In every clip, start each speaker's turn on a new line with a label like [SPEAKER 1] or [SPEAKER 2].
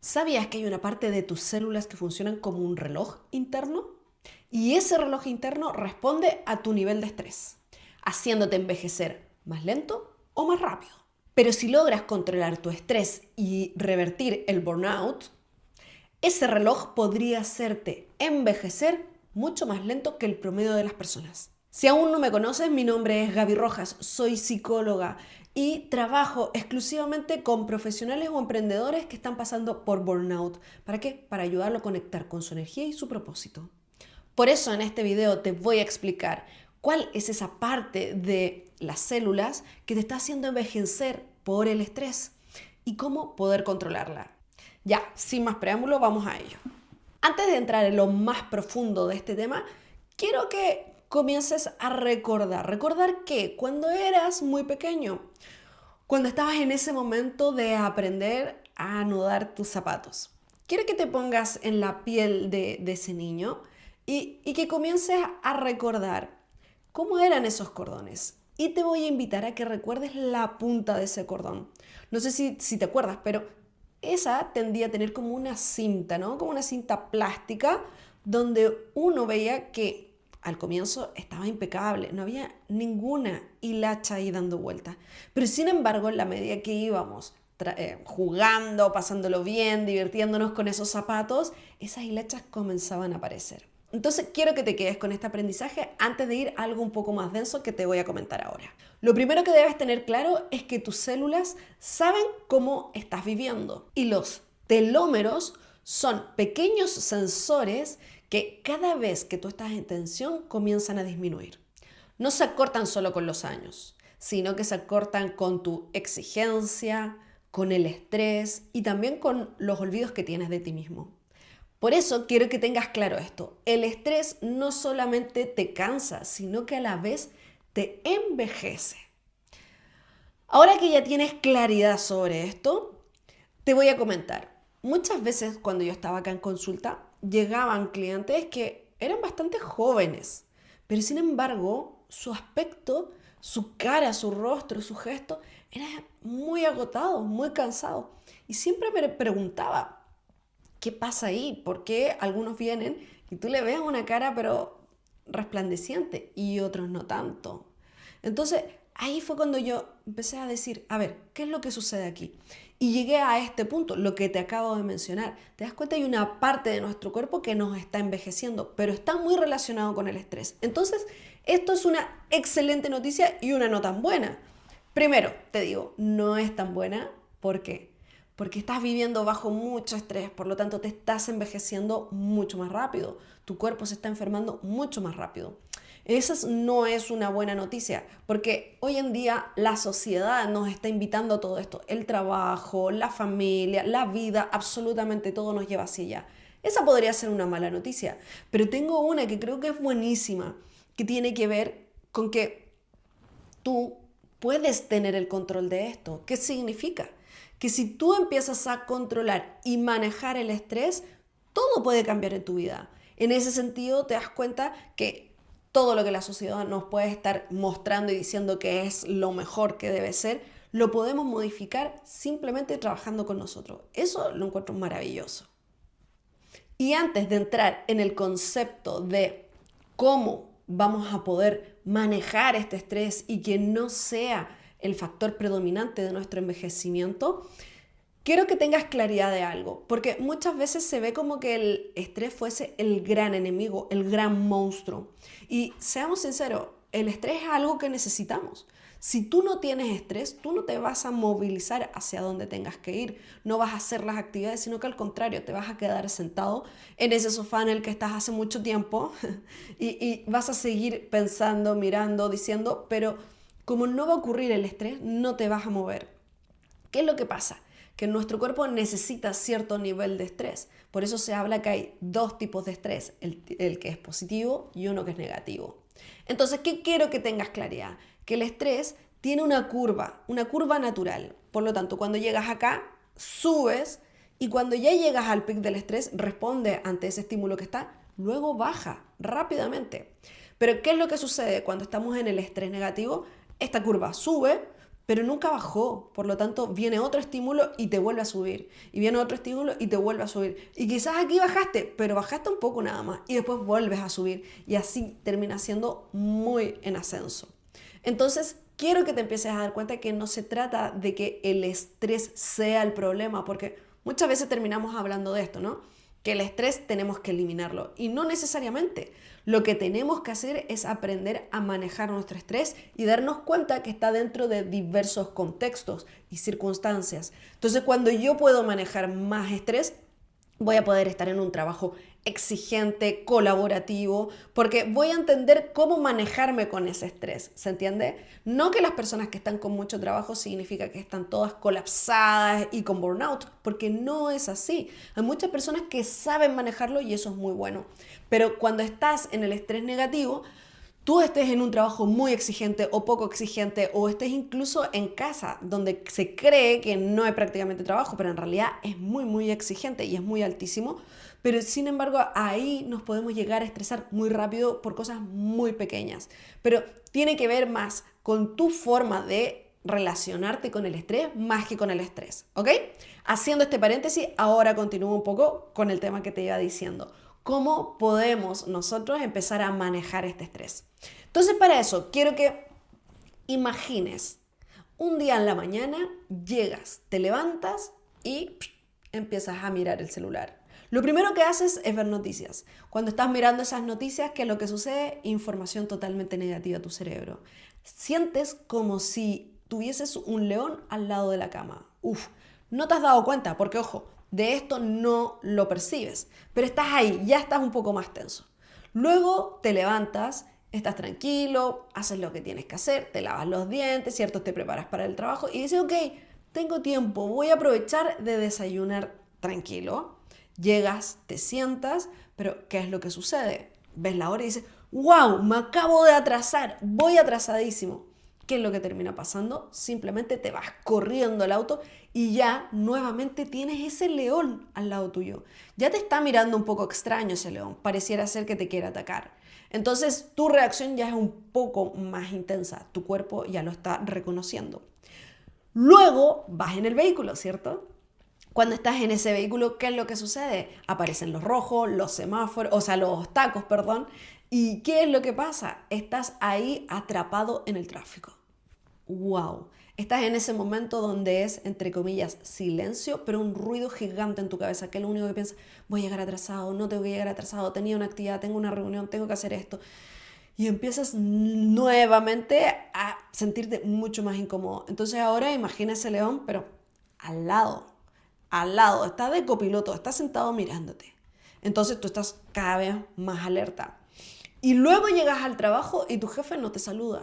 [SPEAKER 1] ¿Sabías que hay una parte de tus células que funcionan como un reloj interno? Y ese reloj interno responde a tu nivel de estrés, haciéndote envejecer más lento o más rápido. Pero si logras controlar tu estrés y revertir el burnout, ese reloj podría hacerte envejecer mucho más lento que el promedio de las personas. Si aún no me conoces, mi nombre es Gaby Rojas, soy psicóloga y trabajo exclusivamente con profesionales o emprendedores que están pasando por burnout. ¿Para qué? Para ayudarlo a conectar con su energía y su propósito. Por eso en este video te voy a explicar cuál es esa parte de las células que te está haciendo envejecer por el estrés y cómo poder controlarla. Ya, sin más preámbulo, vamos a ello. Antes de entrar en lo más profundo de este tema, quiero que comiences a recordar que cuando eras muy pequeño, cuando estabas en ese momento de aprender a anudar tus zapatos, quiero que te pongas en la piel de ese niño y que comiences a recordar cómo eran esos cordones. Y te voy a invitar a que recuerdes la punta de ese cordón. No sé si te acuerdas, pero esa tendía a tener como una cinta, ¿no? Como una cinta plástica donde uno veía que al comienzo estaba impecable, no había ninguna hilacha ahí dando vueltas. Pero sin embargo, en la medida que íbamos jugando, pasándolo bien, divirtiéndonos con esos zapatos, esas hilachas comenzaban a aparecer. Entonces quiero que te quedes con este aprendizaje antes de ir a algo un poco más denso que te voy a comentar ahora. Lo primero que debes tener claro es que tus células saben cómo estás viviendo y los telómeros son pequeños sensores que cada vez que tú estás en tensión comienzan a disminuir. No se acortan solo con los años, sino que se acortan con tu exigencia, con el estrés y también con los olvidos que tienes de ti mismo. Por eso quiero que tengas claro esto. El estrés no solamente te cansa, sino que a la vez te envejece. Ahora que ya tienes claridad sobre esto, te voy a comentar. Muchas veces cuando yo estaba acá en consulta, llegaban clientes que eran bastante jóvenes, pero sin embargo, su aspecto, su cara, su rostro, su gesto, era muy agotado, muy cansado. Y siempre me preguntaba, ¿qué pasa ahí? ¿Por qué algunos vienen y tú le ves una cara pero resplandeciente y otros no tanto? Entonces, ahí fue cuando yo empecé a decir, a ver, ¿qué es lo que sucede aquí? Y llegué a este punto, lo que te acabo de mencionar. ¿Te das cuenta? Hay una parte de nuestro cuerpo que nos está envejeciendo, pero está muy relacionado con el estrés. Entonces, esto es una excelente noticia y una no tan buena. Primero, te digo, no es tan buena. ¿Por qué? Porque estás viviendo bajo mucho estrés, por lo tanto te estás envejeciendo mucho más rápido, tu cuerpo se está enfermando mucho más rápido. Esa no es una buena noticia, porque hoy en día la sociedad nos está invitando a todo esto. El trabajo, la familia, la vida, absolutamente todo nos lleva hacia allá. Esa podría ser una mala noticia, pero tengo una que creo que es buenísima, que tiene que ver con que tú puedes tener el control de esto. ¿Qué significa? Que si tú empiezas a controlar y manejar el estrés, todo puede cambiar en tu vida. En ese sentido, te das cuenta que todo lo que la sociedad nos puede estar mostrando y diciendo que es lo mejor que debe ser, lo podemos modificar simplemente trabajando con nosotros. Eso lo encuentro maravilloso. Y antes de entrar en el concepto de cómo vamos a poder manejar este estrés y que no sea el factor predominante de nuestro envejecimiento, quiero que tengas claridad de algo, porque muchas veces se ve como que el estrés fuese el gran enemigo, el gran monstruo. Y seamos sinceros, el estrés es algo que necesitamos. Si tú no tienes estrés, tú no te vas a movilizar hacia donde tengas que ir, no vas a hacer las actividades, sino que al contrario, te vas a quedar sentado en ese sofá en el que estás hace mucho tiempo y vas a seguir pensando, mirando, diciendo, pero como no va a ocurrir el estrés, no te vas a mover. ¿Qué es lo que pasa? Que nuestro cuerpo necesita cierto nivel de estrés. Por eso se habla que hay dos tipos de estrés, el que es positivo y uno que es negativo. Entonces, ¿qué quiero que tengas claridad? Que el estrés tiene una curva natural. Por lo tanto, cuando llegas acá, subes y cuando ya llegas al pic del estrés, responde ante ese estímulo que está, luego baja rápidamente. Pero ¿qué es lo que sucede cuando estamos en el estrés negativo? Esta curva sube, pero nunca bajó. Por lo tanto, viene otro estímulo y te vuelve a subir. Y viene otro estímulo y te vuelve a subir. Y quizás aquí bajaste, pero bajaste un poco nada más. Y después vuelves a subir. Y así termina siendo muy en ascenso. Entonces, quiero que te empieces a dar cuenta que no se trata de que el estrés sea el problema, porque muchas veces terminamos hablando de esto, ¿no? Que el estrés tenemos que eliminarlo. Y no necesariamente. Lo que tenemos que hacer es aprender a manejar nuestro estrés y darnos cuenta que está dentro de diversos contextos y circunstancias. Entonces, cuando yo puedo manejar más estrés, voy a poder estar en un trabajo exigente, colaborativo, porque voy a entender cómo manejarme con ese estrés, ¿se entiende? No que las personas que están con mucho trabajo significa que están todas colapsadas y con burnout, porque no es así. Hay muchas personas que saben manejarlo y eso es muy bueno. Pero cuando estás en el estrés negativo, tú estés en un trabajo muy exigente o poco exigente o estés incluso en casa donde se cree que no hay prácticamente trabajo, pero en realidad es muy exigente y es muy altísimo, pero sin embargo ahí nos podemos llegar a estresar muy rápido por cosas muy pequeñas, pero tiene que ver más con tu forma de relacionarte con el estrés más que con el estrés, ¿ok? Haciendo este paréntesis, ahora continúo un poco con el tema que te iba diciendo. ¿Cómo podemos nosotros empezar a manejar este estrés? Entonces, para eso, quiero que imagines un día en la mañana, llegas, te levantas y empiezas a mirar el celular. Lo primero que haces es ver noticias. Cuando estás mirando esas noticias, ¿qué es lo que sucede? Información totalmente negativa a tu cerebro. Sientes como si tuvieses un león al lado de la cama. Uf, no te has dado cuenta, porque ojo, de esto no lo percibes, pero estás ahí, ya estás un poco más tenso. Luego te levantas, estás tranquilo, haces lo que tienes que hacer, te lavas los dientes, ¿cierto? Te preparas para el trabajo y dices, ok, tengo tiempo, voy a aprovechar de desayunar tranquilo. Llegas, te sientas, pero ¿qué es lo que sucede? Ves la hora y dices, wow, me acabo de atrasar, voy atrasadísimo. ¿Qué es lo que termina pasando? Simplemente te vas corriendo al auto y ya nuevamente tienes ese león al lado tuyo. Ya te está mirando un poco extraño ese león, pareciera ser que te quiere atacar. Entonces tu reacción ya es un poco más intensa, tu cuerpo ya lo está reconociendo. Luego vas en el vehículo, ¿cierto? Cuando estás en ese vehículo, ¿qué es lo que sucede? Aparecen los rojos, los semáforos, o sea, los tacos, perdón. ¿Y qué es lo que pasa? Estás ahí atrapado en el tráfico. ¡Wow! Estás en ese momento donde es, entre comillas, silencio, pero un ruido gigante en tu cabeza, que es lo único que piensas, voy a llegar atrasado, no tengo que llegar atrasado, tenía una actividad, tengo una reunión, tengo que hacer esto. Y empiezas nuevamente a sentirte mucho más incómodo. Entonces ahora imagina ese león, pero al lado, está de copiloto, está sentado mirándote. Entonces tú estás cada vez más alerta. Y luego llegas al trabajo y tu jefe no te saluda.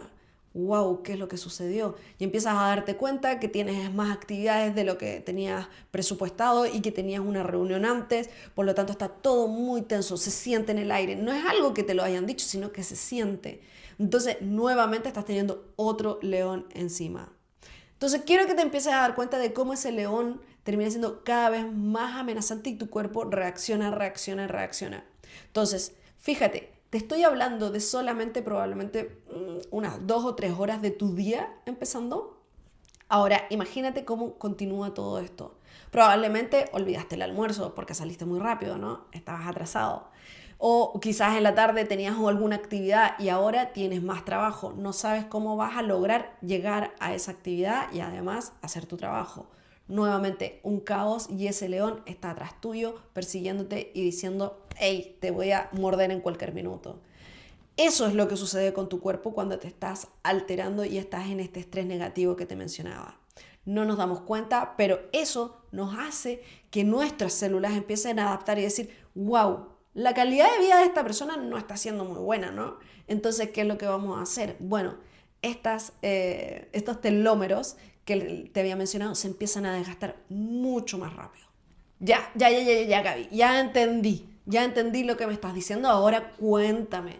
[SPEAKER 1] Wow, ¿qué es lo que sucedió? Y empiezas a darte cuenta que tienes más actividades de lo que tenías presupuestado y que tenías una reunión antes, por lo tanto está todo muy tenso, se siente en el aire. No es algo que te lo hayan dicho, sino que se siente. Entonces, nuevamente estás teniendo otro león encima. Entonces, quiero que te empieces a dar cuenta de cómo ese león termina siendo cada vez más amenazante y tu cuerpo reacciona. Entonces, fíjate, te estoy hablando de solamente probablemente unas 2 o 3 horas de tu día empezando. Ahora, imagínate cómo continúa todo esto. Probablemente olvidaste el almuerzo porque saliste muy rápido, ¿no? Estabas atrasado. O quizás en la tarde tenías alguna actividad y ahora tienes más trabajo. No sabes cómo vas a lograr llegar a esa actividad y además hacer tu trabajo. Nuevamente un caos y ese león está atrás tuyo persiguiéndote y diciendo, hey, te voy a morder en cualquier minuto. Eso es lo que sucede con tu cuerpo cuando te estás alterando y estás en este estrés negativo que te mencionaba. No nos damos cuenta, pero eso nos hace que nuestras células empiecen a adaptar y decir, wow, la calidad de vida de esta persona no está siendo muy buena, ¿no? Entonces, ¿qué es lo que vamos a hacer? Bueno, estos telómeros que te había mencionado se empiezan a desgastar mucho más rápido. Ya, Gaby, ya entendí lo que me estás diciendo, ahora cuéntame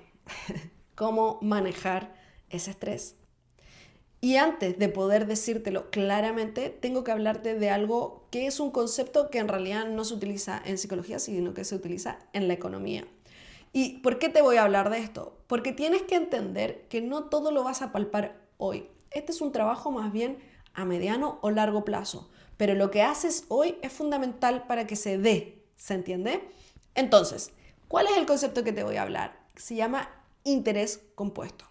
[SPEAKER 1] cómo manejar ese estrés. Y antes de poder decírtelo claramente, tengo que hablarte de algo que es un concepto que en realidad no se utiliza en psicología, sino que se utiliza en la economía. ¿Y por qué te voy a hablar de esto? Porque tienes que entender que no todo lo vas a palpar hoy. Este es un trabajo más bien a mediano o largo plazo. Pero lo que haces hoy es fundamental para que se dé, ¿se entiende? Entonces, ¿cuál es el concepto que te voy a hablar? Se llama interés compuesto.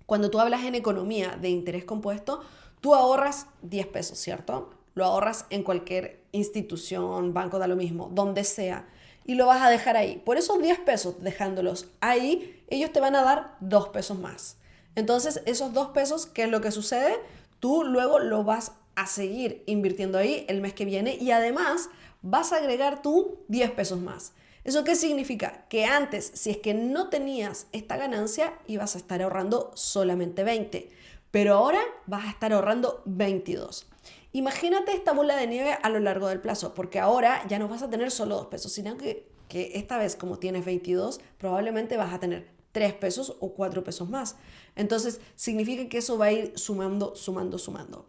[SPEAKER 1] Cuando tú hablas en economía de interés compuesto, tú ahorras 10 pesos, ¿cierto? Lo ahorras en cualquier institución, banco, da lo mismo, donde sea, y lo vas a dejar ahí. Por esos 10 pesos, dejándolos ahí, ellos te van a dar 2 pesos más. Entonces, esos 2 pesos, ¿qué es lo que sucede? Tú luego lo vas a seguir invirtiendo ahí el mes que viene y además vas a agregar tú 10 pesos más. ¿Eso qué significa? Que antes, si es que no tenías esta ganancia, ibas a estar ahorrando solamente 20, pero ahora vas a estar ahorrando 22. Imagínate esta bola de nieve a lo largo del plazo, porque ahora ya no vas a tener solo 2 pesos, sino que esta vez como tienes 22, probablemente vas a tener 3 pesos o 4 pesos más. Entonces, significa que eso va a ir sumando, sumando, sumando.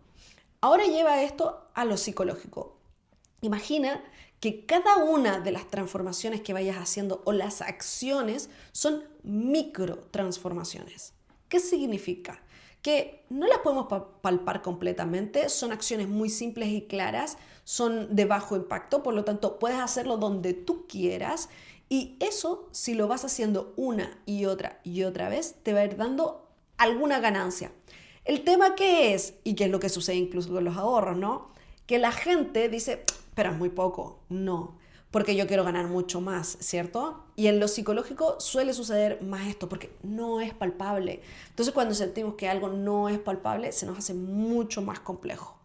[SPEAKER 1] Ahora lleva esto a lo psicológico. Imagina que cada una de las transformaciones que vayas haciendo o las acciones son micro transformaciones. ¿Qué significa? Que no las podemos palpar completamente, son acciones muy simples y claras, son de bajo impacto, por lo tanto puedes hacerlo donde tú quieras y eso, si lo vas haciendo una y otra vez, te va a ir dando alguna ganancia. El tema que es, y que es lo que sucede incluso con los ahorros, ¿no? Que la gente dice, pero es muy poco. No, porque yo quiero ganar mucho más, ¿cierto? Y en lo psicológico suele suceder más esto, porque no es palpable. Entonces, cuando sentimos que algo no es palpable, se nos hace mucho más complejo.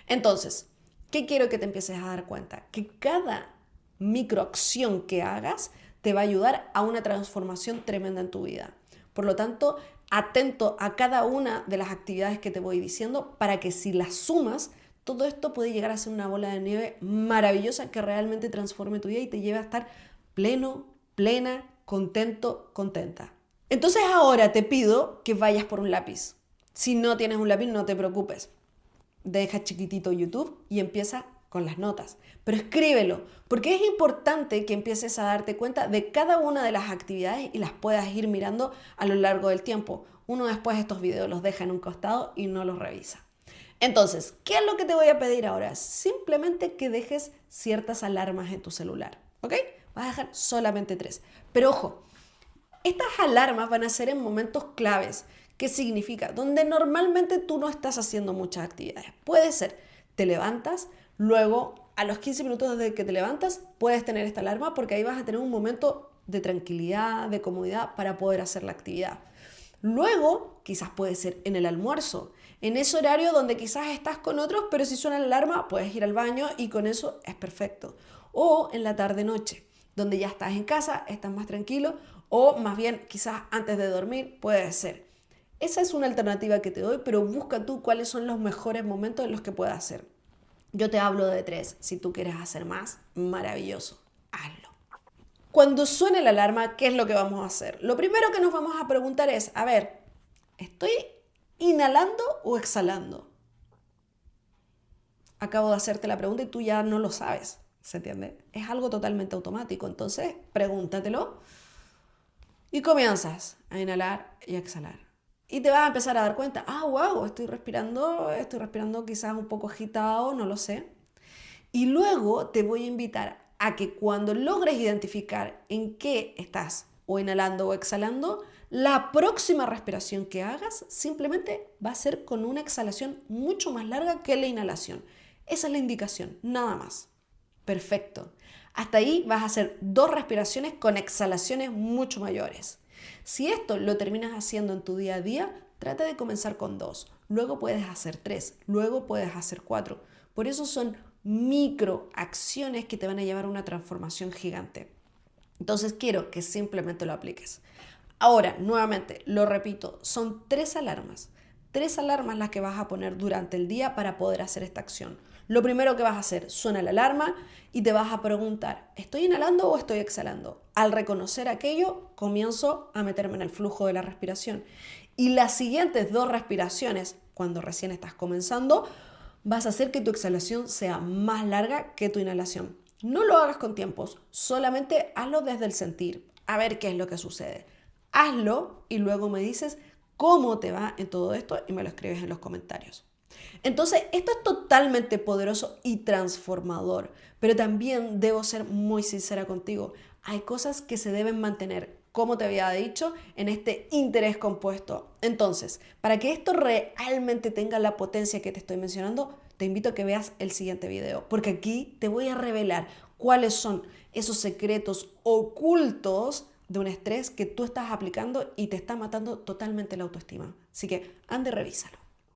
[SPEAKER 1] Entonces, ¿qué quiero que te empieces a dar cuenta? Que cada microacción que hagas te va a ayudar a una transformación tremenda en tu vida. Por lo tanto, atento a cada una de las actividades que te voy diciendo para que si las sumas, todo esto puede llegar a ser una bola de nieve maravillosa que realmente transforme tu vida y te lleve a estar pleno, plena, contento, contenta. Entonces ahora te pido que vayas por un lápiz. Si no tienes un lápiz, no te preocupes. Deja chiquitito YouTube y empieza con las notas. Pero escríbelo, porque es importante que empieces a darte cuenta de cada una de las actividades y las puedas ir mirando a lo largo del tiempo. Uno después estos videos los deja en un costado y no los revisa. Entonces, ¿qué es lo que te voy a pedir ahora? Simplemente que dejes ciertas alarmas en tu celular, ¿ok? Vas a dejar solamente 3. Pero ojo, estas alarmas van a ser en momentos claves. ¿Qué significa? Donde normalmente tú no estás haciendo muchas actividades. Puede ser, te levantas, luego a los 15 minutos desde que te levantas puedes tener esta alarma porque ahí vas a tener un momento de tranquilidad, de comodidad para poder hacer la actividad. Luego, quizás puede ser en el almuerzo, en ese horario donde quizás estás con otros, pero si suena la alarma puedes ir al baño y con eso es perfecto. O en la tarde-noche, donde ya estás en casa, estás más tranquilo, o más bien quizás antes de dormir puede ser. Esa es una alternativa que te doy, pero busca tú cuáles son los mejores momentos en los que puedas hacer. Yo te hablo de 3. Si tú quieres hacer más, maravilloso, hazlo. Cuando suene la alarma, ¿qué es lo que vamos a hacer? Lo primero que nos vamos a preguntar es, a ver, ¿estoy inhalando o exhalando? Acabo de hacerte la pregunta y tú ya no lo sabes, ¿se entiende? Es algo totalmente automático, entonces pregúntatelo y comienzas a inhalar y a exhalar. Y te vas a empezar a dar cuenta, wow, estoy respirando quizás un poco agitado, no lo sé. Y luego te voy a invitar a que cuando logres identificar en qué estás o inhalando o exhalando, la próxima respiración que hagas simplemente va a ser con una exhalación mucho más larga que la inhalación. Esa es la indicación, nada más. Perfecto. Hasta ahí vas a hacer 2 respiraciones con exhalaciones mucho mayores. Si esto lo terminas haciendo en tu día a día, trata de comenzar con 2. Luego puedes hacer 3, luego puedes hacer 4. Por eso son microacciones que te van a llevar a una transformación gigante. Entonces quiero que simplemente lo apliques. Ahora, nuevamente, lo repito, son 3 alarmas. 3 alarmas las que vas a poner durante el día para poder hacer esta acción. Lo primero que vas a hacer, suena la alarma y te vas a preguntar, ¿estoy inhalando o estoy exhalando? Al reconocer aquello, comienzo a meterme en el flujo de la respiración. Y las siguientes 2 respiraciones, cuando recién estás comenzando, vas a hacer que tu exhalación sea más larga que tu inhalación. No lo hagas con tiempos, solamente hazlo desde el sentir, a ver qué es lo que sucede. Hazlo y luego me dices cómo te va en todo esto y me lo escribes en los comentarios. Entonces, esto es totalmente poderoso y transformador, pero también debo ser muy sincera contigo. Hay cosas que se deben mantener, como te había dicho, en este interés compuesto. Entonces, para que esto realmente tenga la potencia que te estoy mencionando, te invito a que veas el siguiente video, porque aquí te voy a revelar cuáles son esos secretos ocultos de un estrés que tú estás aplicando y te está matando totalmente la autoestima. Así que ande, revísalo.